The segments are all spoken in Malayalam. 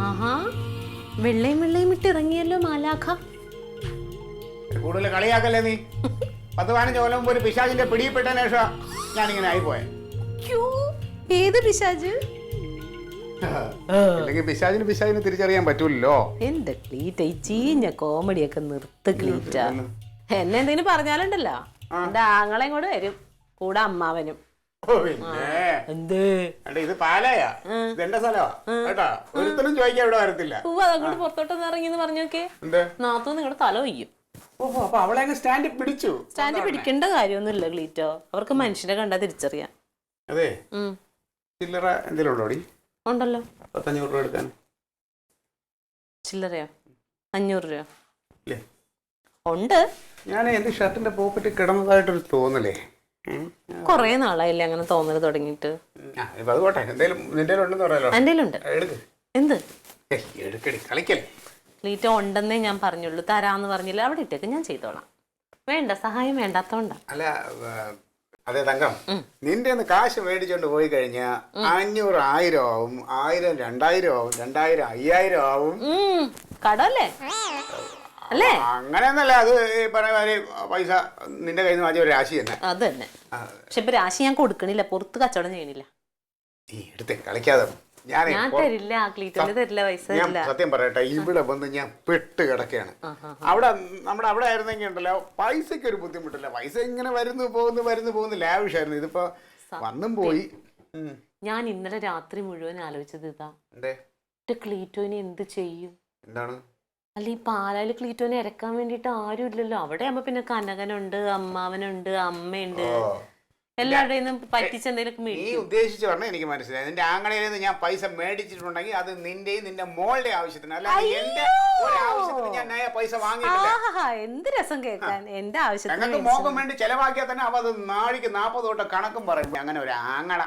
ആഹാ, വെള്ളയും വെള്ളയും ഇട്ടിറങ്ങിയല്ലോ മാലാഖ. കൂടുതൽ കളിയാക്കല്ലേ നീ. 10-15 കൊല്ലം മുമ്പ് ഒരു പിശാചിന്റെ പിടിയിപ്പെട്ടതിന് ശേഷം ഞാനിങ്ങനെ ആയിപ്പോയെ. ഏത് പിശാച്? അല്ലെങ്കിൽ പിശാചിന് തിരിച്ചറിയാൻ പറ്റൂലല്ലോ. എന്റെ ക്ലീറ്റ, ഈ ചീഞ്ഞ കോമഡിയൊക്കെ നിർത്ത് ക്ലീറ്റ. എന്നെ എന്തെങ്കിലും പറഞ്ഞാലുണ്ടല്ലോ എന്റെ ആങ്ങളെയും കൂടെ വരും, കൂടെ അമ്മാവനും. ഇത് പാലയാ, ഇതെന്റെ സ്ഥലമാ കേട്ടാ. ഒരുത്തനും ചോദിക്കാൻ ഇവിടെ വരത്തില്ല. അതങ്ങോട്ട് പുറത്തോട്ടൊന്ന് ഇറങ്ങിന്ന് പറഞ്ഞോക്കെ, നാത്തു നിങ്ങളുടെ തല ഒയ്യും. ഓഹോ, അപ്പൊ അവളെ സ്റ്റാൻഡ് പിടിച്ചു. സ്റ്റാൻഡ് പിടിക്കേണ്ട കാര്യമൊന്നുമില്ല ക്ലീറ്റോ, അവർക്ക് മനുഷ്യനെ കണ്ടാ തിരിച്ചറിയാം. അതെ, ചില്ലറ എന്തെങ്കിലും ഉണ്ടോടി? ഉണ്ടല്ലോ. 500 രൂപ എടുക്കാൻ. ചില്ലറയോ? 500 രൂപ ഇല്ലേ? ഉണ്ട്. ഞാൻ എന്റെ ഷർട്ടിന്റെ പോക്കറ്റ് കിടന്നതായിട്ടൊരു തോന്നലേ. കൊറേ നാളായില്ലേ അങ്ങനെ തോന്നല് തുടങ്ങിയിട്ട്. അത് പോട്ടെ, എന്തേലും നിന്റെ ഉണ്ടെന്ന് പറയാലോ. എന്റെ ഉണ്ട്. എന്ത് എടുക്കടി, കളിക്കല്ലേ. ക്ലീറ്റോ ഉണ്ടെന്നേ ഞാൻ പറഞ്ഞുള്ളൂ, തരാന്ന് പറഞ്ഞില്ല. അവിടെ ഇട്ടേക്ക്, ഞാൻ ചെയ്തോളാം. വേണ്ട, സഹായം വേണ്ടാത്തോണ്ടാ. അല്ല അതെ തങ്കം, നിന്റെ കാശ് മേടിച്ചോണ്ട് പോയി കഴിഞ്ഞാ 500 1000 ആവും, 1000 2000 ആവും, 2000 5000 ആവും. കടല്ലേ അല്ലേ? അങ്ങനെയൊന്നല്ല, അത് പറഞ്ഞ മാതിരി പൈസ നിന്റെ കയ്യിൽ നിന്ന് മാറ്റി ഒരു രാശി തന്നെ. അത് തന്നെ. പക്ഷെ ഇപ്പൊ രാശി ഞാൻ കൊടുക്കണില്ല, പുറത്ത് കച്ചവടം ചെയ്യണില്ല. നീ എടുത്ത് കളിക്കാതെ. ഞാൻ തരില്ല, ക്ലീറ്റോന് തരില്ല, പൈസ തരില്ല. സത്യം പറയട്ടെ, ഇവിടെ വന്ന് ഞാൻ പെട്ട് കിടക്കുകയാണ്. നമ്മുടെ അവിടെ ആയിരുന്നെങ്കിൽ ഉണ്ടല്ലോ പൈസക്ക് ഒരു ബുദ്ധിമുട്ടില്ല. പൈസ ഇങ്ങനെ വരുന്നു പോകുന്നു ലാവിഷായിരുന്നു. ഇതിപ്പോ വന്നും പോയി. ഞാൻ ഇന്നലെ രാത്രി മുഴുവൻ ആലോചിച്ചത് ഇതാ, ക്ലീറ്റോനെ എന്ത് ചെയ്യും. എന്താണ്? അല്ല, ഈ പാലായില് ക്ലീറ്റോനെ ഇറക്കാൻ വേണ്ടിട്ട് ആരും ഇല്ലല്ലോ. അവിടെ ആകുമ്പോ പിന്നെ കനകനുണ്ട്, അമ്മാവനുണ്ട്, അമ്മയുണ്ട്, എല്ലാവരുടെയും പറ്റിച്ച് എന്തെങ്കിലും. നീ ഉദ്ദേശിച്ചു പറഞ്ഞാൽ എനിക്ക് മനസ്സിലായി. നിന്റെ ആങ്ങളയിൽ നിന്ന് ഞാൻ പൈസ മേടിച്ചിട്ടുണ്ടെങ്കിൽ അത് നിന്റെയും നിന്റെ മോളുടെ ആവശ്യത്തിന്, അല്ല എന്റെ ഒരാവശ്യത്തിന് ഞാൻ പൈസ വാങ്ങിയിട്ടില്ല. എന്ത് രസം കേൾക്കാൻ. എന്റെ ആവശ്യത്തിന് ഞങ്ങൾക്ക് മോക്കം വേണ്ടി ചെലവാക്കിയാൽ തന്നെ അവ അത് നാഴിക്ക് 40 തൊട്ട് കണക്കും പറയും. അങ്ങനെ ഒരു ആങ്ങള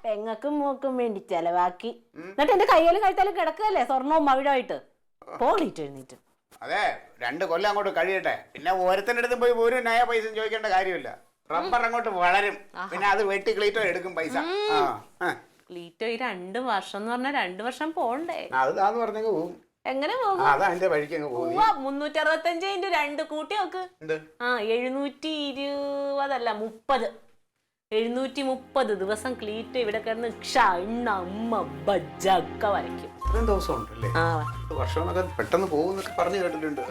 പെങ്ങക്കും മോക്കും വേണ്ടി ചെലവാക്കി, എന്നിട്ട് എന്റെ കയ്യിലും കഴുത്താലും കിടക്കുകയല്ലേ സ്വർണവും മവിടമായിട്ട്. പോളിട്ട് എഴുന്നേറ്റ്. അതെ, 2 കൊല്ലം അങ്ങോട്ട് കഴിയട്ടെ, പിന്നെ ഓരോരുത്തരുടെ അടുത്തും പോയി ഒരു നയ പൈസ ചോദിക്കേണ്ട കാര്യമില്ല. റബ്ബർ അങ്ങോട്ട് വളരും, പിന്നെ അത് വെട്ടി ക്ലീറ്റോ എടുക്കും പൈസ. ക്ലീറ്റോ ഈ 2 വർഷം എന്ന് പറഞ്ഞാൽ 2 വർഷം പോണ്ടേ? അതാന്ന് പറഞ്ഞെങ്കിൽ പോകും. എങ്ങനെ പോകും? അതാ എന്റെ വഴിക്ക് 365 × 2 കൂട്ടി നോക്ക്. 720 അല്ല 30, 730 ദിവസം ക്ലീറ്റോ ഇവിടെ കിടന്ന് അമ്മ ബജ്ജൊക്കെ വരയ്ക്കും. ഇത്രയും ദിവസം ഉണ്ടല്ലേ? വർഷമൊക്കെ പെട്ടെന്ന് പോകുന്നൊക്കെ പറഞ്ഞു കേട്ടിട്ടുണ്ട്.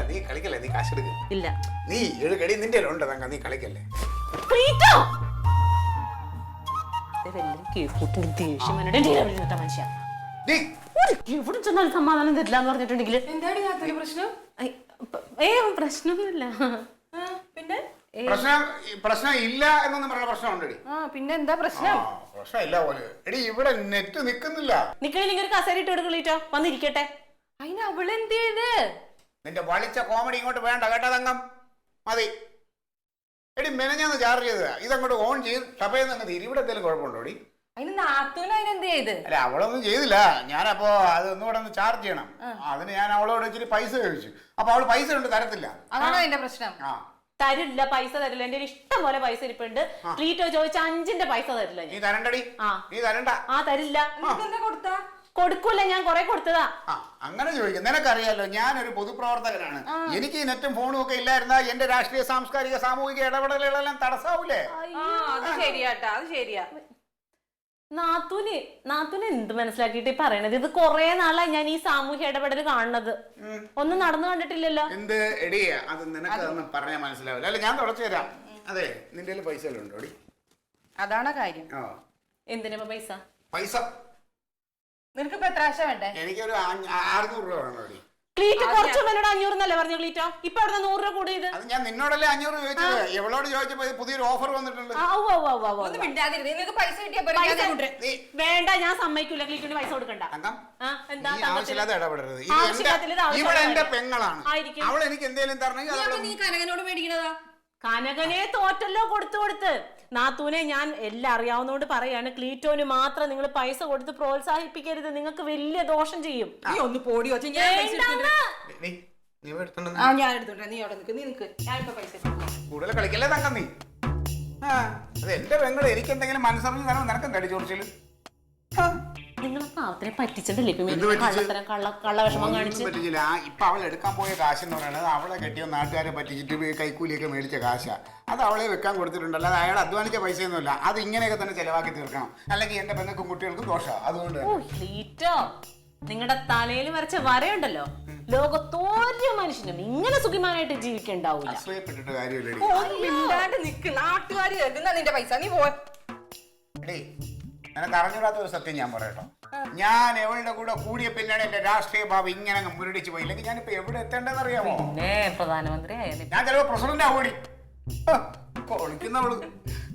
നീ കളിക്കല്ലേ, നീ കാശെടുക്ക. ഇല്ല, നീ എഴുകടി, നിന്റെ ഉണ്ട് തങ്ക, നീ കളിക്കല്ലേ. സമാധാനം തരില്ല എന്ന് പറഞ്ഞിട്ടുണ്ടെങ്കിൽ പ്രശ്നമൊന്നുമില്ല. പിന്നെ പ്രശ്നം ഇല്ല എന്നൊന്നും പറഞ്ഞ പ്രശ്നമുണ്ടടി. പിന്നെ എന്താ പ്രശ്നം? പ്രശ്നമില്ല പോലെ. എടി ഇവിടെ നെറ്റ് നിക്കുന്നില്ല. നിക്കണെങ്കിൽ ഒരു കസേര ഇട്ട് എടുക്കളീറ്റോ, വന്നിരിക്കട്ടെ. അതിന് അവളെന്ത് ചെയ്ത്? നിന്റെ വളിച്ച കോമഡി ഇങ്ങോട്ട് വേണ്ട കേട്ടോ തങ്കം, മതി. എടി മെനഞ്ഞാന്ന് ചാർജ് ചെയ്തതാ, ഇതങ്ങോട്ട് ഓൺ ചെയ്ത് ടപ്പയെന്ന് അങ്ങ് തീരും. ഇവിടെ എന്തെങ്കിലും കുഴപ്പമുണ്ടോ? അതിന് നാത്തൂന് അതിനെന്ത് ചെയ്ത്? അല്ല, അവളൊന്നും ചെയ്തില്ല. ഞാനപ്പോ അത് ഒന്നുകൂടെ ഒന്ന് ചാർജ് ചെയ്യണം. അതിന് ഞാൻ അവളോട് ഇച്ചിരി പൈസ ചോദിച്ചു. അപ്പൊ അവള് പൈസ കൊണ്ട് തരത്തില്ല. അതാണോ അതിന്റെ പ്രശ്നം? തരില്ല, പൈസ തരില്ല. എന്റെ ഇഷ്ടം പോലെ പൈസ ഇരിപ്പുണ്ട്. ക്ലീറ്റോ ചോദിച്ച 5ന്റെ പൈസ തരില്ല. നീ തരണ്ടടി, നീ തരണ്ട. തരില്ല. കൊടുക്കൂല, ഞാൻ കൊറേ കൊടുത്തതാ. അങ്ങനെ ചോദിക്കും. നിനക്കറിയാലോ, ഞാനൊരു പൊതുപ്രവർത്തകനാണ്. എനിക്ക് ഈ നെറ്റും ഫോണും ഒക്കെ ഇല്ലായിരുന്നാ എന്റെ രാഷ്ട്രീയ സാംസ്കാരിക സാമൂഹിക ഇടപെടലുകളെല്ലാം തടസ്സാവൂലേ? അത് ശരിയാട്ടാ, അത് ശരിയാ. നാത്തൂന് എന്ത് മനസ്സിലാക്കിയിട്ട് പറയണത്? ഇത് കൊറേ നാളായി ഞാൻ ഈ സാമൂഹ്യ ഇടപെടൽ കാണുന്നത്, ഒന്നും നടന്നു കണ്ടിട്ടില്ലല്ലോ. എന്ത് എടി, അത് നിനക്ക് പറഞ്ഞാൽ മനസ്സിലാവില്ല. അല്ല, ഞാൻ തുടച്ചു തരാം. അതെ, നിന്റെ പൈസ ഉണ്ടോ? അതാണ് കാര്യം. എന്തിനാ പൈസ? പൈസ നിനക്ക് ഇപ്പൊ എത്ര ആശ വേണ്ടേ? എനിക്കൊരു 600 രൂപ വേണോ? ക്ലീറ്റോ കുറച്ചു എന്നോട് 500 എന്നല്ലേ പറഞ്ഞു ക്ലീറ്റോ? ഇപ്പൊ അവിടെ 100 രൂപ കൂടിയത്. അത് ഞാൻ നിന്നോടല്ലേ 500 ചോദിച്ചത്. എവളോട് ചോദിച്ചപ്പോ പുതിയൊരു ഓഫർ വന്നിട്ടുണ്ട്. വേണ്ട, ഞാൻ സമ്മതിക്കൂല. ക്ലീറ്റോന് പൈസ കൊടുക്കണ്ട. ആവശ്യമില്ലാതെ ഇടപെടരുത്. ഇവിടെ എന്റെ പെങ്ങളാണ്. അവൾ എനിക്ക് എന്തെങ്കിലും തരണമെങ്കിൽ നീ കനകനോട് മേടിക്കണതാ. കനകനെ തോറ്റല്ലോ കൊടുത്ത്. നാത്തൂനെ ഞാൻ എല്ലാം അറിയാവുന്നോണ്ട് പറയാണ്, ക്ലീറ്റോന് മാത്രം നിങ്ങൾ പൈസ കൊടുത്ത് പ്രോത്സാഹിപ്പിക്കരുത്. നിങ്ങൾക്ക് വലിയ ദോഷം ചെയ്യും. ഒന്ന് പോടി വെച്ച് കൂടുതൽ കളിക്കല്ലേ തങ്കം നീ. അത് എന്റെ പെങ്ങള് എനിക്ക് എന്തെങ്കിലും മനസ്സറിഞ്ഞ് തരണം. നിനക്ക് തടി ചോദിച്ചാല് പാവത്തിനെ പറ്റിച്ചിട്ടില്ലേ ഇപ്പൊ എന്ത് പറ്റിച്ച്? കള്ളത്തരം കള്ള വിഷമം കാണിച്ച് ഒന്നും പറ്റിച്ചില്ല. ഇപ്പൊ അവൾ എടുക്കാൻ പോയ കാശ് എന്ന് പറയുന്നത് അവളെ കെട്ടിയ നാട്ടുകാരെ പറ്റിച്ചിട്ട് കൈക്കൂലിയൊക്കെ മേടിച്ച കാശാ. അത് അവളെ വെക്കാൻ കൊടുത്തിട്ടുണ്ട്. അല്ലാതെ അയാൾ അധ്വാനിച്ച പൈസയൊന്നുമില്ല. അത് ഇങ്ങനെയൊക്കെ തന്നെ ചെലവാക്കി തീർക്കണം. അല്ലെങ്കിൽ എന്റെ പെണ്ണുക്കും കുട്ടികൾക്കും ദോഷമാണ്. അതുകൊണ്ട് ഓ ക്ലീറ്റോ, നിങ്ങളുടെ തലയിൽ വരച്ച വരയുണ്ടല്ലോ, ലോകത്തോരോ മനുഷ്യനും ഇങ്ങനെ സുഖമാനായിട്ട് ജീവിക്കണ്ടാവൂല. അസൂയപ്പെട്ടിട്ട് കാര്യമില്ല. മിണ്ടാണ്ട് നിക്ക്, നാട്ടുകാര് കേൾക്കുന്ന നിന്റെ പൈസ, നീ പോ. എടീ, നിനക്ക് അറിഞ്ഞൂടാത്ത ഒരു സത്യം ഞാൻ പറയട്ടോ. ഞാൻ എവളുടെ കൂടെ കൂടിയ പിന്നാണ് എന്റെ രാഷ്ട്രീയ ഭാവം ഇങ്ങനെ മുരടിച്ചു പോയി. ഇല്ലെങ്കിൽ ഞാനിപ്പോ എവിടെ എത്തേണ്ടതെന്ന് അറിയാമോ? പിന്നെ പ്രധാനമന്ത്രി ആയാലും ഞാൻ ചിലപ്പോ പ്രസിഡന്റ് ആവൂടി. കളിക്കുന്നവള്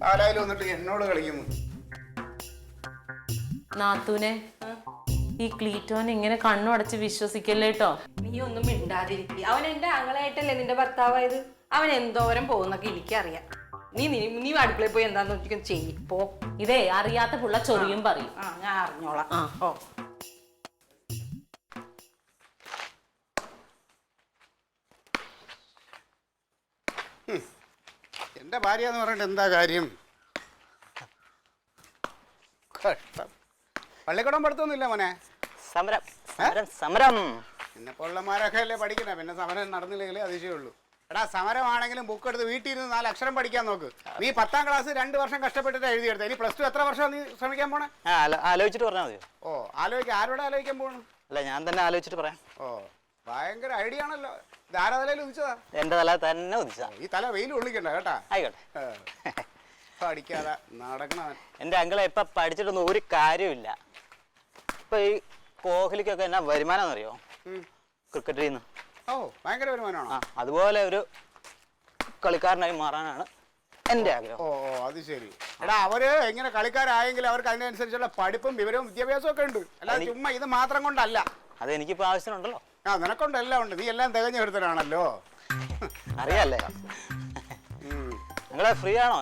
ആലായാലും വന്നിട്ട് എന്നോട് കളിക്കുന്നു. നാത്തൂനെ, ഈ ക്ലീറ്റോനെ ഇങ്ങനെ കണ്ണുടച്ച് വിശ്വസിക്കല്ലേ കേട്ടോ. നീ ഒന്നും മിണ്ടാതിരിക്കുക. അവൻ എന്റെ ആങ്ങളായിട്ടല്ലേ നിന്റെ ഭർത്താവായത്. അവൻ എന്തോരം പോകുന്നൊക്കെ എനിക്കറിയാം. നീ നീ നീ അടുക്കളയിൽ പോയി എന്താന്ന് വെച്ചിട്ട് ചെയ്യും പോ. ഇതേ അറിയാത്ത പുള്ള ചൊറിയും പറയും. ആ, ഞാൻ അറിഞ്ഞോളാം. ഓ എന്റെ ഭാര്യ എന്ന് പറഞ്ഞിട്ട് എന്താ കാര്യം? കഷ്ടം. പള്ളിക്കൂടം പഠിത്തൊന്നുമില്ല മോനെ. സമരം സമരം സമരം. പിന്നെ പൊള്ളന്മാരൊക്കെ അല്ലേ പഠിക്കണേ. പിന്നെ സമരം നടന്നില്ലെങ്കിലേ അതിശയുള്ളൂ. എടാ, സമരമാണെങ്കിലും ബുക്ക് എടുത്ത് വീട്ടിൽ ഇരുന്ന് 4 അക്ഷരം പഠിക്കാൻ നോക്ക്. നീ 10ാം ക്ലാസ് 2 വർഷം കഷ്ടപ്പെട്ടിട്ട് എഴുതിയെടുത്ത. ഇനി +2 എത്ര വർഷം നീ ശ്രമിക്കാൻ പോണേ? ആലോചിച്ചിട്ട് പറഞ്ഞാൽ മതിയോ? ഓ, ആലോചിക്കാം. ആരോടെ ആലോചിക്കാൻ പോകണം? അല്ല, ഞാൻ തന്നെ ആലോചിച്ചിട്ട് പറയാം. ഓ, ഭയങ്കര ഐഡിയ ആണല്ലോ. ധാരാതലയിൽ ഉദിച്ചതാ. എന്റെ തല തന്നെ ഉദിച്ചാ. ഈ തല വെയിൽ ഒള്ളിക്കണ്ട കേട്ടാ. ആയിക്കോട്ടെ. പഠിക്കാതെ നടക്കണവൻ. എന്റെ അങ്കിളെ ഇപ്പൊ പഠിച്ചിട്ടൊന്നും ഒരു കാര്യമില്ല. ഇപ്പൊ ഈ കോഹ്ലിക്കൊക്കെ എന്നാ വരുമാനം അറിയോ? ക്രിക്കറ്റിൽ നിന്ന്. ഓ, ഭയങ്കര വരുമാനമാണോ? അതുപോലെ ഒരു കളിക്കാരനായി മാറാനാണ് എന്റെ ആഗ്രഹം. ഓ, അത് ശരി. എടാ, അവര് എങ്ങനെ കളിക്കാരായെങ്കിൽ അവർക്ക് അതിനനുസരിച്ചുള്ള പഠിപ്പും വിവരവും വിദ്യാഭ്യാസവും ഒക്കെ ഉണ്ട്. അല്ലാതെ ചുമ്മാ ഇത് മാത്രം കൊണ്ടല്ല. അത് എനിക്കിപ്പോ ആവശ്യമുണ്ടല്ലോ. ആ, നിനക്കൊണ്ട് എല്ലാം ഉണ്ട്. നീ എല്ലാം തികഞ്ഞെടുത്തനാണല്ലോ. അറിയാല്ലേ? നിങ്ങളെ ഫ്രീ ആണോ?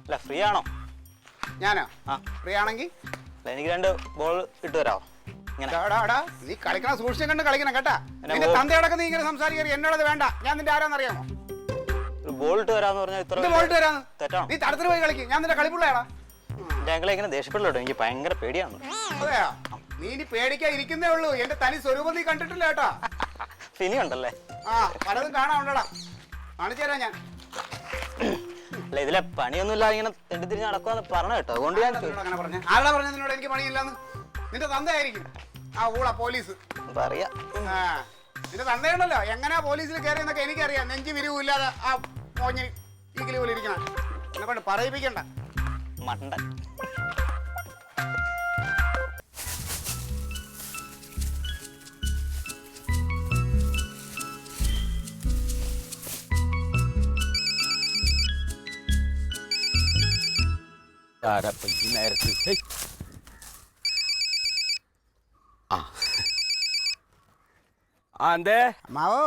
അല്ല, ഫ്രീ ആണോ? ഞാനോ? ആ, ഫ്രീ ആണെങ്കിൽ എനിക്ക് 2 ബോൾ ഇട്ട് തരാമോ? ഇങ്ങനെ നീ കളിക്കണ സൂക്ഷിച്ചും കണ്ട് കളിക്കണം കേട്ടാ. നിന്റെ തന്തയോടൊക്കെ നീ ഇങ്ങനെ സംസാരിക്കരുത്. എന്നോടത് വേണ്ട. ഞാൻ നിന്റെ ആരാന്നറിയാമോ? ഒരു ബോൾ ഇട്ട് തരാന്ന് പറഞ്ഞാൽ ഇത്ര ബോൾട്ട് തരാന്ന് തെറ്റാണോ? നീ തടത്തിൽ പോയി കളിക്കും. ഞാൻ നിന്റെ കളിപ്പുള്ളയാടാ. ഞങ്ങളെ ഇങ്ങനെ ദേഷ്യപ്പെടില്ലോ. എനിക്ക് ഭയങ്കര പേടിയാണ്. അതെയാ? നീ ഇനി പേടിക്കാൻ ഇരിക്കുന്നേ ഉള്ളൂ. എന്റെ തനി സ്വരൂപം നീ കണ്ടിട്ടില്ല കേട്ടാ. ഫിനി ഉണ്ടല്ലേ? ആ, പലതും കാണാനുണ്ടടാ. കാണിച്ചു തരാം ഞാൻ. അല്ല, ഇതിലെ പണിയൊന്നുമില്ല, ഇങ്ങനെ തെണ്ടിത്തിരിഞ്ഞ് നടക്കുവാന്ന് പറഞ്ഞ കേട്ടോ. അതുകൊണ്ട് ഞാൻ അങ്ങനെ പറഞ്ഞ ആരാ പറഞ്ഞ നിന്നോട് എനിക്ക് പണിയില്ലാന്ന്? നിന്റെ തന്തയായിരിക്കും. ആ ഊള പോലീസ്. പറയാ. ആ, നിന്റെ തന്തയുണ്ടല്ലോ എങ്ങനെയാ പോലീസിൽ കയറിയെന്നൊക്കെ എനിക്കറിയാം. നെഞ്ചി വിരിവില്ലാതെ ആ മോഞ്ഞ് ഈക്കിലി പോലെ ഇരിക്കണം. എന്നെ കൊണ്ട് പറയിപ്പിക്കണ്ട. മണ്ടൻ. അമ്മാവോ,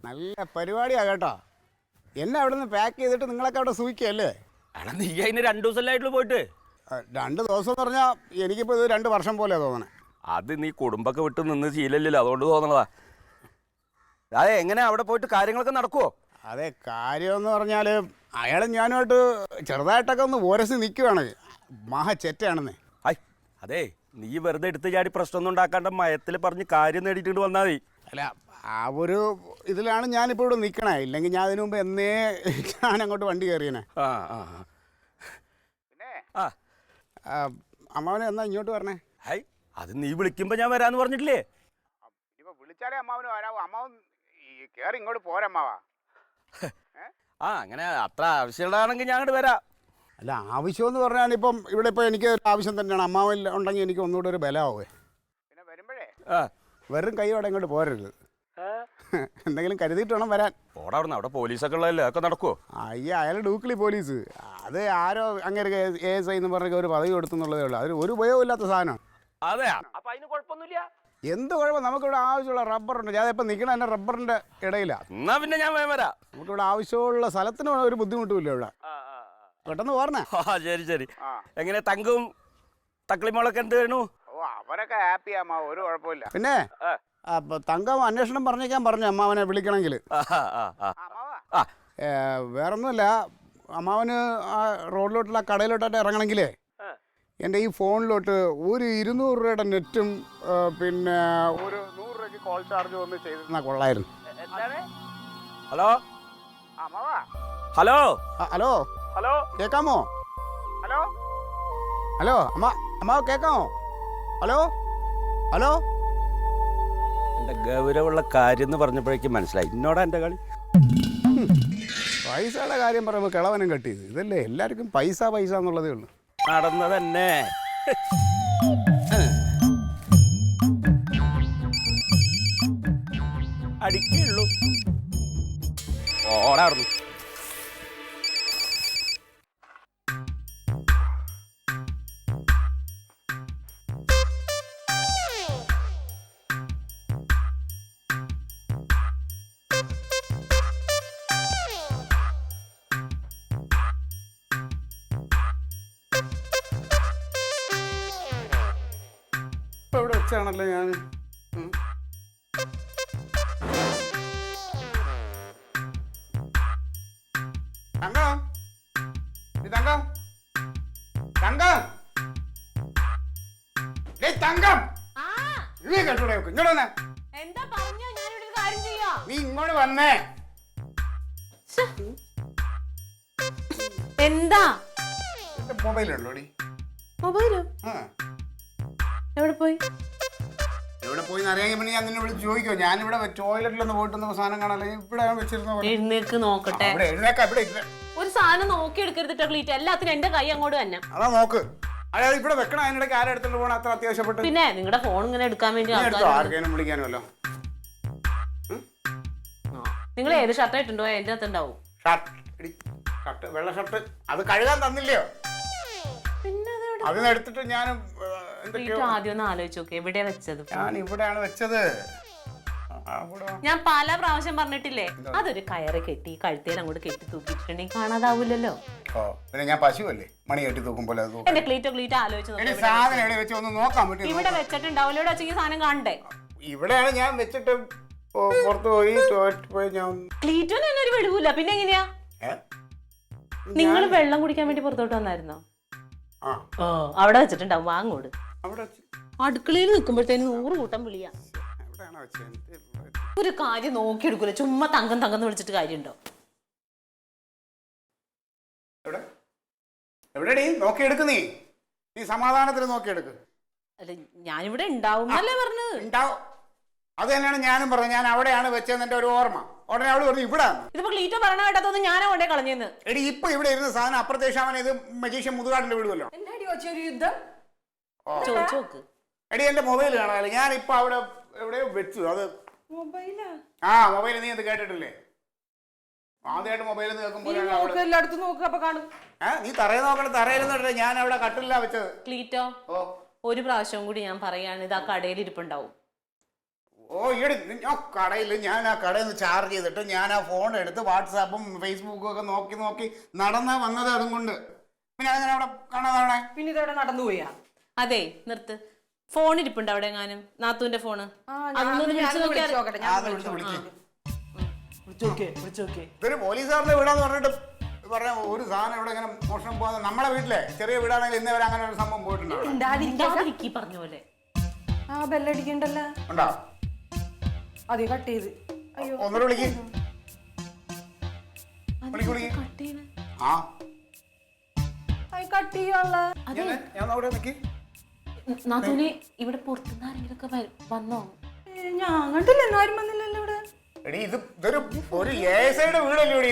നല്ല പരിപാടിയാ കേട്ടോ. എന്നെ അവിടെ നിന്ന് പാക്ക് ചെയ്തിട്ട് നിങ്ങളൊക്കെ അവിടെ സൂഹിക്കല്ലേ? എടാ, നീ അതിന് 2 ദിവസമല്ലായിട്ടുള്ളൂ പോയിട്ട്. 2 ദിവസം എന്ന് പറഞ്ഞാൽ എനിക്കിപ്പോൾ ഇത് 2 വർഷം പോലെ തോന്നണേ. അത് നീ കുടുംബമൊക്കെ വിട്ട് നിന്ന് ശീലമില്ലല്ലോ, അതുകൊണ്ട് തോന്നണതാ. അതെ, എങ്ങനെ അവിടെ പോയിട്ട് കാര്യങ്ങളൊക്കെ നടക്കുവോ? അതെ, കാര്യമെന്ന് പറഞ്ഞാൽ അയാളും ഞാനുമായിട്ട് ചെറുതായിട്ടൊക്കെ ഒന്ന് ഓരസി നിൽക്കുവാണ്. മഹാചെറ്റാണെന്നേ. ഐ, അതെ, നീ വെറുതെ എടുത്ത് ചാടി പ്രശ്നമൊന്നും ഉണ്ടാക്കാണ്ട് മയത്തിൽ പറഞ്ഞ് കാര്യം നേടിയിട്ടുണ്ട് വന്നാൽ മതി. അല്ല, ആ ഒരു ഇതിലാണ് ഞാനിപ്പോൾ ഇവിടെ നിൽക്കണേ. ഇല്ലെങ്കിൽ ഞാൻ അതിനു മുമ്പ് എന്നേ ഞാൻ അങ്ങോട്ട് വണ്ടി കയറിയനെ. ആ ആ പിന്നെ ആ അമ്മാവനെ എന്നാ ഇങ്ങോട്ട് പറഞ്ഞേ? ഹൈ, അത് നീ വിളിക്കുമ്പോൾ ഞാൻ വരാമെന്ന് പറഞ്ഞിട്ടില്ലേ? ഇപ്പോൾ വിളിച്ചാലേ അമ്മാവന് വരാവൂ. അമ്മാവൻ കയറി ഇങ്ങോട്ട് പോരമ്മാവാ. ആ, അങ്ങനെ അത്ര ആവശ്യമുള്ളതാണെങ്കിൽ ഞാൻ അങ്ങോട്ട് വരാം. അല്ല, ആവശ്യമെന്ന് പറഞ്ഞാൽ ഇപ്പം ഇവിടെ ഇപ്പോൾ എനിക്ക് ഒരു ആവശ്യം തന്നെയാണ്. അമ്മാവൻ ഉണ്ടെങ്കിൽ എനിക്ക് ഒന്നുകൂടെ ഒരു ബലമാവേ. പിന്നെ വരുമ്പോഴേ വെറും കൈയോടെ ഇങ്ങോട്ട് പോരരുത്. എന്തെങ്കിലും കരുതിയിട്ട് വേണം വരാൻ. ഓടാ അവിടുന്ന്, അവിടെ പോലീസൊക്കെ ഉള്ളതല്ലേ, അതൊക്കെ നടക്കുമോ? അയ്യ, അയാൾ ഡൂക്കിലി പോലീസ്. അത് ആരോ അങ്ങനെ ASI എന്ന് പറഞ്ഞ ഒരു പദവി കൊടുത്തെന്നുള്ളതേ ഉള്ളൂ. അതിന് ഒരു ഉപയോഗമില്ലാത്ത സാധനമാണ്. അതെ, അപ്പൊ അതിന് കുഴപ്പമൊന്നുമില്ല. എന്ത് കുഴപ്പം? നമുക്കിവിടെ ആവശ്യമുള്ള റബ്ബറുണ്ട്. ഞാൻ ഇപ്പം നിൽക്കണ തന്നെ റബ്ബറിൻ്റെ ഇടയിലാണ്. എന്നാ പിന്നെ ഞാൻ വരാം. നമുക്കിവിടെ ആവശ്യമുള്ള സ്ഥലത്തിന് ഒരു ബുദ്ധിമുട്ടുമില്ല ഇവിടെ. പെട്ടെന്ന് പറഞ്ഞേ. ശരി ശരി. എങ്ങനെ തങ്കും തക്കളിമോളൊക്കെ എന്ത് വേണു? ഓ, അവരൊക്കെ ഹാപ്പിയാ അമ്മ, ഒരു കുഴപ്പമില്ല. പിന്നെ തങ്കം അന്വേഷണം പറഞ്ഞേക്കാൻ പറഞ്ഞു അമ്മാവനെ വിളിക്കണമെങ്കിൽ. വേറൊന്നുമില്ല, അമ്മാവന് ആ റോഡിലോട്ടുള്ള കടയിലോട്ടായിട്ട് ഇറങ്ങണമെങ്കിലേ എൻ്റെ ഈ ഫോണിലോട്ട് ഒരു 200 രൂപയുടെ നെറ്റും പിന്നെ ഒരു 100 രൂപയ്ക്ക് കോൾ ചാർജും ഒന്ന് ചെയ്തിരുന്നാൽ കൊള്ളായിരുന്നു. ഹലോ ഹലോ ഹലോ ഹലോ കേൾക്കാമോ? ഹലോ ഹലോ അമ്മ കേൾക്കാമോ? Hello hello. എൻ്റെ ഗൗരവമുള്ള കാര്യം എന്ന് പറഞ്ഞപ്പോഴേക്കും മനസ്സിലായി എന്നോടാ എൻ്റെ കളി. പൈസയുടെ കാര്യം പറയുമ്പോൾ കിളവനും കെട്ടിയത് ഇതല്ലേ, എല്ലാവർക്കും പൈസ പൈസ എന്നുള്ളതേ ഉള്ളൂ. നടന്നതന്നെ. അടിക്കുള്ളൂ. ഓടാറുന്നു. ഇപ്പൊ ഇവിടെ വെച്ചാണല്ലോ ഞാൻ. തങ്കം തങ്കം തങ്കം തങ്കം ആ നീ കേട്ടൂടെ? ഇങ്ങോട്ട് വന്നേ. എന്താ പറഞ്ഞോ, ഞാനിവിടെ ഒരു കാര്യം ചെയ്യാം. നീ ഇങ്ങോട്ട് വന്നേ. എന്താ എന്റെ മൊബൈലുണ്ടോടി? മൊബൈലോ? എവിടെ പോയി? എവിടെ പോയി അറിയാമെങ്കിൽ പിന്നെ ഞാൻ നിന്നെ വിളിച്ച് ചോദിക്കോ? ഞാനിവിടെ ടോയ്ലറ്റിലൊന്ന് പോയിട്ടൊന്ന് സാധനം കാണാല്ലേ, ഇവിടെ വെച്ചിരുന്ന പോലെ. എഴുന്നേക്ക് നോക്കട്ടെ. ഇവിടെ എഴുന്നേക്കാം, ഇവിടെ ഇരുന്നേ. ഒരു സാധനം നോക്കി എടുക്കരുത് ക്ലീറ്റ്, എല്ലാത്തിനും എന്റെ കൈ അങ്ങോട്ട് തന്നെ. അതാ നോക്ക്. അതായത് ഇവിടെ വെക്കണം, അതിനിടയ്ക്ക് ആരെ എടുത്തോണ്ട് പോകണം? അത്ര അത്യാവശ്യപ്പെട്ട് പിന്നെ നിങ്ങളുടെ ഫോൺ ഇങ്ങനെ എടുക്കാൻ വേണ്ടി എടുത്തോ, ആർക്കേനും വിളിക്കാനുമല്ലോ. നിങ്ങൾ ഏത് ഷർട്ട് ഇട്ടുണ്ടോ എന്റെ അകത്ത് ഉണ്ടാവും. ഷർട്ട് വെള്ള ഷർട്ട് അത് കഴുകാൻ തന്നില്ലയോ? അതിന് എടുത്തിട്ട് ഞാൻ ആദ്യം ഒന്ന് ആലോചിച്ച് നോക്കി എവിടെയാ വെച്ചത്. ഞാൻ ഇവിടെയാണ് വെച്ചത്. ഞാൻ പല പ്രാവശ്യം പറഞ്ഞിട്ടില്ലേ, അതൊരു കയറ് കെട്ടി കഴുത്തേൽ അങ്ങോട്ട് കെട്ടി തൂക്കിയിട്ടുണ്ടെങ്കിൽ കാണാതാവൂലല്ലോ. ഓ പിന്നെ ഞാൻ പശുവല്ലേ, മണി കെട്ടി തൂക്കും പോലെ. എന്റെ ക്ലീറ്റോ ആലോചിച്ച് നോക്കി സാധനം എവിടെ വെച്ച് ഒന്ന് നോക്കാൻ പറ്റും. ഇവിടെ വെച്ചിട്ടുണ്ടാവില്ല, ഇവിടെ വെച്ചെങ്കിൽ സാധനം കാണണ്ടേ? ഇവിടെയാണ് ഞാൻ വെച്ചിട്ട് പുറത്ത് പോയി ടോയ്ലറ്റ് പോയി. ഞാൻ ക്ലീറ്റോന് തന്നെ ഒരു വെളിവില്ല, പിന്നെ എങ്ങനെയാ? നിങ്ങൾ വെള്ളം കുടിക്കാൻ വേണ്ടി പുറത്തോട്ട് വന്നായിരുന്നോ? ഓ അവിടെ വെച്ചിട്ടുണ്ടാവും, വാങ്ങോട്. അടുക്കളയിൽ നിൽക്കുമ്പോഴത്തേന് 100 കൂട്ടം വിളിയാ. ഒരു കാര്യം നോക്കിയെടുക്കൂല, ചുമ്മാ തങ്കം തങ്കം വിളിച്ചിട്ട് കാര്യമുണ്ടോ? എവിടെ നോക്കിയെടുക്ക്, നീ സമാധാനത്തിൽ നോക്കിയെടുക്ക്. അല്ല ഞാനിവിടെ ഉണ്ടാവും എന്നല്ലേ പറഞ്ഞത്. ഉണ്ടാവും, അത് തന്നെയാണ് ഞാനും പറഞ്ഞത്. ഞാൻ അവിടെയാണ് വെച്ചതെന്ന് എൻ്റെ ഒരു ഓർമ്മ. ഉടനെ അവള് പറഞ്ഞു ഇവിടെ. ഇതിപ്പോ ക്ലീറ്റോ പറഞ്ഞ കേട്ടതൊന്നും ഞാനാ കൊണ്ടേ കളഞ്ഞെന്ന്. എടി ഇപ്പൊ ഇവിടെ ഇരുന്ന സാധനം അപ്രത്യക്ഷമാവൻ ഇത് മജീഷ്യൻ മുതുകാടിന്റെ വീടുമല്ലോ. ചോദിച്ചു നോക്ക്. എടി എന്റെ മൊബൈൽ കാണാമല്ലോ, ഞാൻ ഇപ്പൊ അവിടെ എവിടെയോ വെച്ചു. അത് മൊബൈൽ നീ അത് കേട്ടിട്ടില്ലേ? ആദ്യമായിട്ട് മൊബൈൽ കേൾക്കുമ്പോൾ നീ തറയിൽ നോക്കണം. തറയിൽ ഞാൻ അവിടെ കട്ടില്ല വെച്ചത്. ക്ലീറ്റോ ഒരു പ്രാവശ്യം കൂടി ഞാൻ പറയാണ്, ഇത് ആ കടയിൽ ഇരിപ്പുണ്ടാവും. ഓ ഈടി കടയിൽ ഞാൻ ആ കടയിൽ നിന്ന് ചാർജ് ചെയ്തിട്ട് ഞാൻ ആ ഫോൺ എടുത്ത് വാട്സാപ്പും ഫേസ്ബുക്കും ഒക്കെ നോക്കി നടന്നാ വന്നത്. അതും കൊണ്ട് പിന്നെ അങ്ങനെ അവിടെ കാണാതെ പിന്നെ ഇതവിടെ നടന്നുപോയാ? അതെ നിർത്ത്. ഫോൺ ഇരിപ്പുണ്ട് അവിടെ എങ്ങാനും, നാത്തൂന്റെ ഫോണ്. ഇതൊരു പോലീസുകാരുടെ വീടാന്ന് പറഞ്ഞിട്ട് പറഞ്ഞ ഒരു സാധനം ഇവിടെ ഇങ്ങനെ മോഷണം പോകാതെ. നമ്മളെ വീട്ടിലെ ചെറിയ വീടാണെങ്കിൽ ഇന്നേ വരെ അങ്ങനെ ഒരു സംഭവം പോയിട്ടുണ്ടോ? പറഞ്ഞ പോലെ ബെല്ലടിക്കണ്ടല്ലോ. ഉണ്ടോ? അതെ കട്ട് ചെയ്ത്. ഒന്നൂടെ വിളിക്ക്. കട്ട് ചെയ്യാനുള്ള ഞാൻ അവിടെ നിൽക്കി. നാത്തൂനെ ഇവിടെ പുറത്തുനിന്ന് ആരെങ്കിലൊക്കെ വന്നോ? ഞാൻ കണ്ടില്ല, ആരും വന്നില്ലല്ലോ ഇവിടെ. എടി ഇതൊരു ഏസയുടെ വീടല്ലേ ഇവിടെ.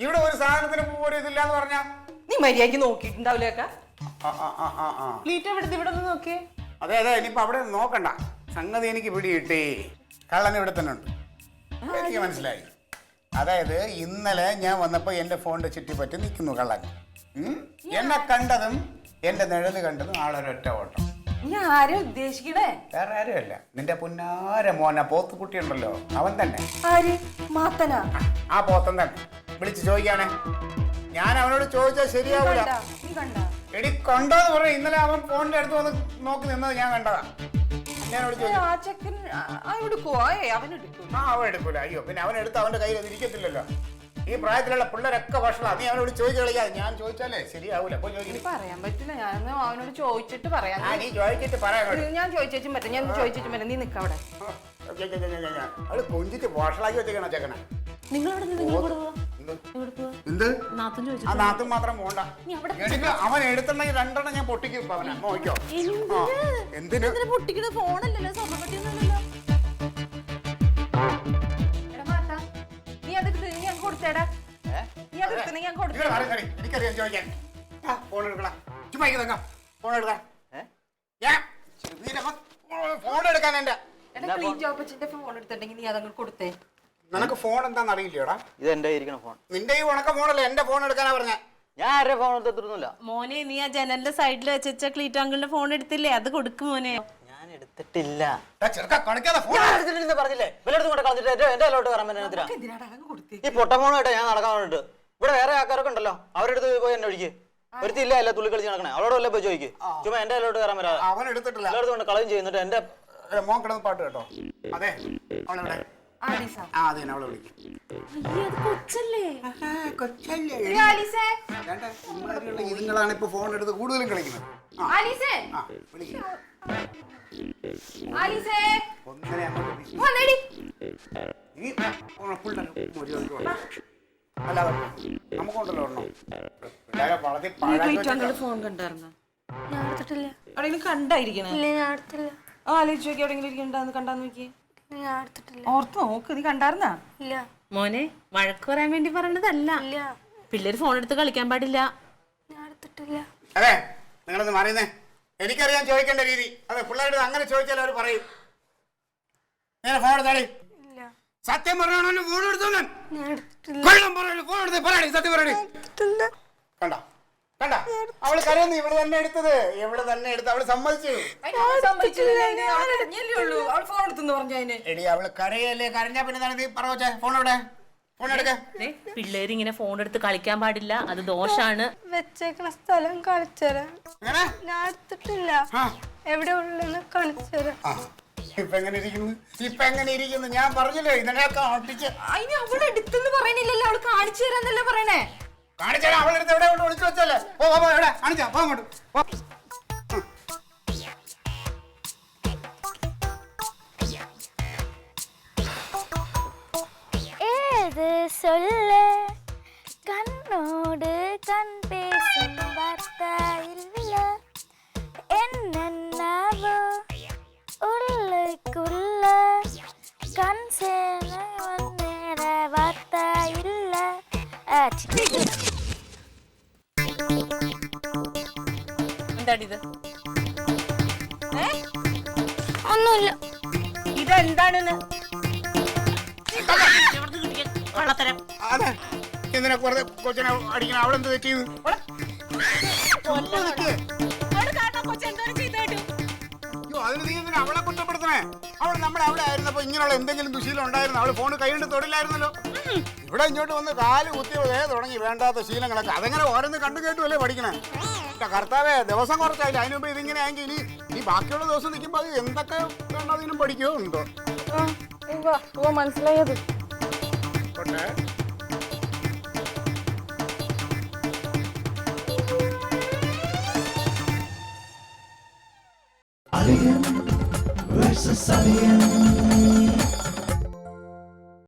ഇവിടെ ഒരു സാധനത്തിന് ഒരു ഇതില്ലാന്ന് പറഞ്ഞാ നീ മര്യാദക്ക് നോക്കിയിട്ടുണ്ടാവില്ലേ? ഇവിടെ ഒന്ന് നോക്കിയേ. അതെ ഇനിയിപ്പോ അവിടെ നോക്കണ്ട. സംഗതി എനിക്ക് പിടികിട്ടി. കള്ളൻ ഇവിടെ തന്നെ ഉണ്ട്, എനിക്ക് മനസ്സിലായി. അതായത് ഇന്നലെ ഞാൻ വന്നപ്പോ എന്റെ ഫോണിന്റെ ചുറ്റിപ്പറ്റി നിൽക്കുന്നു കള്ളൻ. എന്നെ കണ്ടതും എന്റെ നിഴല് കണ്ടതും ആളൊരൊറ്റ ഓട്ടം. ആരും ഉദ്ദേശിക്കണേ വേറെ ആരുമല്ല, നിന്റെ പുന്നാര മോന പോത്തുകുട്ടി ഉണ്ടല്ലോ, അവൻ തന്നെ. ആ പോത്തൻ തന്നെ. വിളിച്ച് ചോദിക്കാണേ. ഞാൻ അവനോട് ചോദിച്ചാൽ ശരിയാവൂല. എടി കണ്ടോന്ന് പറയാ. ഇന്നലെ അവൻ ഫോണിന്റെ അടുത്ത് വന്ന് നോക്കി നിന്നത് ഞാൻ കണ്ടതാ. അവൻ എടുക്കൂല. അയ്യോ പിന്നെ അവൻ എടുത്ത് അവന്റെ കയ്യിൽ അത് ഇരിക്കത്തില്ലല്ലോ. ഈ പ്രായത്തിലുള്ള പിള്ളേരൊക്കെ ഭക്ഷണം നീ അവനോട് ചോദിച്ചു കളിക്കാതെ. ഞാൻ ചോദിച്ചാലേ ശരിയാവൂല. പോയി ചോദിക്കും. പറയാൻ പറ്റില്ല, ഞാൻ അവനോട് ചോദിച്ചിട്ട് പറയാം. നീ ചോദിച്ചിട്ട് പറയാം. ഞാൻ ചോദിച്ചും പറ്റും, ഞാൻ ചോദിച്ചിട്ടും പറ്റും. നീ നിക്കവിടെ. അവള് കൊഞ്ചിട്ട് വഷളാക്കി വെച്ചേക്കണ ചെക്കണ. നിങ്ങൾ അവിടെ നിന്ന് നിങ്ങൾ കൂടെ പോവാ. എന്ത് നാത്തും ചോദിച്ചു. ആ നാത്തും മാത്രം പോണ്ട. അവൻ എടുത്തുണ്ടെങ്കിൽ 2 എണ്ണം ഞാൻ പൊട്ടിക്കും ഇപ്പൊ അവനെ. നോക്കിയോ? എന്തിന് പൊട്ടിക്കണ ഫോണല്ലല്ലോ, സ്വർണ്ണപ്പെട്ടിയൊന്നുമല്ലല്ലോ. നീ അതെടുത്ത് ഞാൻ കൊടുത്തേടാ. നീ അതെടുത്ത് ഞാൻ കൊടുത്തേ. എനിക്കറിയാം ചോദിക്കാൻ. ഫോൺ എടുക്കണ. ചുമ്മാ തങ്ങ ഫോൺ എടുക്കാൻ. ഫോൺ എടുക്കാൻ എന്റെ ക്ലീൻ ജോപ്പച്ചിന്റെ ഫോൺ എടുത്തിട്ടുണ്ടെങ്കിൽ നീ അതങ്ങ് കൊടുത്തേ. നിനക്ക് ഫോൺ എന്താന്ന് അറിയില്ലടാ. ഇത് എന്റെ ഇരിക്കണ ഫോൺ. നിന്റെ ഈ ഉണക്ക ഫോണല്ലേ എന്റെ ഫോൺ എടുക്കാനാ പറഞ്ഞ. ഞാൻ ആരുടെ ഫോൺ എടുത്തിട്ടൊന്നുമില്ല. മോനെ നീ ആ ജനലിന്റെ സൈഡിൽ വെച്ച ക്ലീറ്റ് അങ്കിളിന്റെ ഫോൺ എടുത്തില്ലേ, അത് കൊടുക്കും മോനെ. ഞാൻ എടുത്തിട്ടില്ല. കളിക്കാതെ ഫോൺ പറഞ്ഞില്ലേ വല്ലയിടത്തും കൊണ്ട് കളഞ്ഞിട്ട് എന്റെ അലോട്ട് കയറാൻ പറ്റുന്ന ഈ പൊട്ട ഫോണായിട്ട് ഞാൻ നടക്കാൻ വേണ്ടിട്ട്. ഇവിടെ വേറെ ആൾക്കാരൊക്കെ ഉണ്ടല്ലോ, അവരുടെ അടുത്ത് പോയി എന്നെ ഒഴിക്ക്. ഒരുത്തില്ല അല്ല തുള്ളി കളിച്ച് നടക്കണേ, അവളോട് വല്ല പോയി ചോദിക്കും. ചുമ്മാ എന്റെ അലോട്ട് കയറാൻ പറ്റാതെ അവൻ എടുത്തിട്ടില്ല. എല്ലായിടത്തും കൊണ്ട് കളയും ചെയ്യുന്നിട്ട് എന്റെ മോൻ കിടന്ന് പാട്ട് കേട്ടോ. അതെ അവളെവിടെ? അതെ അവളെ വിളിക്കും. ഇതുങ്ങളാണ് ഇപ്പൊ ഫോൺ എടുത്ത് കൂടുതലും കളിക്കുന്നത്. അല്ലാതെ നമുക്കുണ്ടല്ലോ ഒരെണ്ണം. ഫോൺ കണ്ടായിരുന്നോ? ഞാൻ എടുത്തിട്ടില്ല. എവിടെയെങ്കിലും കണ്ടായിരിക്കണേ? ഇല്ല, ഞാൻ എടുത്തില്ല. ആലോചിച്ച് നോക്കി, എവിടെയെങ്കിലും ഇരിക്കണ്ടാന്ന് കണ്ടാന്ന് നോക്കി. ഞാൻ എടുത്തിട്ടില്ല. ഓർത്ത് നോക്ക്, നീ കണ്ടായിരുന്നാ? ഇല്ല. മോനെ വഴക്ക് പറയാൻ വേണ്ടി പറഞ്ഞതല്ല. ഇല്ല, പിള്ളേര് ഫോൺ എടുത്ത് കളിക്കാൻ പാടില്ല. ഞാൻ എടുത്തിട്ടില്ല. അതെ നിങ്ങളൊന്ന് മാറിയുന്നേ. എനിക്കറിയാൻ ചോദിക്കേണ്ട രീതി. അതെ പിള്ളേരുടെ അങ്ങനെ ചോദിച്ചാൽ അവർ പറയും. ഞാൻ ഫോൺ എടുത്താളി. ഇല്ല, സത്യം പറയണോ? ഫോൺ എടുത്തോളൂ. ഞാൻ എടുത്തിട്ടില്ല. കൊള്ളം പറയണു. ഫോൺ എടുത്ത് പറയണേ, സത്യം പറയണേ. കണ്ട കണ്ട അവള് കരയുന്നു. ഇവള് തന്നെ എടുത്തത്. ഇവള് തന്നെ എടുത്ത് അവള് സമ്മതിച്ചു. എടി അവള് കരയല്ലേ. കരഞ്ഞാ പിന്നെ നീ പറഞ്ഞേ ഫോണോടെ ഫോൺ എടുക്ക. പിള്ളേര് ഇങ്ങനെ ഫോൺ എടുത്ത് കളിക്കാൻ പാടില്ല, അത് ദോഷാണ്. വെച്ചേക്കണ സ്ഥലം കാണിച്ചുതരാം. ഞാൻ എടുത്തിട്ടില്ല. എവിടെ ഉള്ളെന്ന് കാണിച്ചുതരാം. ഇപ്പൊ എങ്ങനെ ഇരിക്കുന്നു? ഞാൻ പറഞ്ഞില്ലേ ഇതിനൊക്കെ ഒട്ടിച്ച്. അതിന് അവള് എടുത്തെന്ന് പറയണില്ലല്ലോ, അവള് കാണിച്ചു തരാന്നല്ലേ പറയണേ. കാണിച്ചാൽ അവളെടുത്ത് എവിടെ കൊണ്ട് ഒളിച്ചു വെച്ചല്ലേ. ഓ എവിടെ കാണിച്ചാ പോ അങ്ങോട്ട്. ഏത് சொல்ல കണ്ണോട് കൺ പേസും വാർത്തയില്ല എന്നവോ ഉള്ളിക്കുള്ള കൺ സേന വന്നേര വാർത്തയില്ല. എന്താണിത്? ഒന്നുമില്ല. ഇതെന്താണെന്ന് കള്ളത്തരം. അതെ എന്തിനാ വെറുതെ കൊച്ചിനെ അടിക്കണം? അവളെന്ത് തെറ്റിയത്? അതിന് നീ എന്തിനാ അവളെ കുറ്റപ്പെടുത്തണേ? അവൾ നമ്മുടെ അവിടെ ആയിരുന്നപ്പോ ഇങ്ങനെയുള്ള എന്തെങ്കിലും ദുശീലം ഉണ്ടായിരുന്നു? അവള് ഫോണ് കൈകൊണ്ട് തൊടില്ലായിരുന്നല്ലോ. ഇവിടെ ഇങ്ങോട്ട് വന്ന് കാല് കുത്തിയതേ തുടങ്ങി വേണ്ടാത്ത ശീലങ്ങളൊക്കെ. അതെങ്ങനെ ഓരോന്ന് കണ്ടു കേട്ടുമല്ലേ പഠിക്കണേ? കർത്താവേ ദിവസം കുറച്ചായില്ല. അതിന് മുമ്പ് ഇതിങ്ങനെ ആയെങ്കിൽ ഇനി ബാക്കിയുള്ള ദിവസം നിൽക്കുമ്പോൾ അത് എന്തൊക്കെ വേണ്ടതിനും പഠിക്കുകയോ ഉണ്ടോ? മനസ്സിലായത് Alien versus Alien.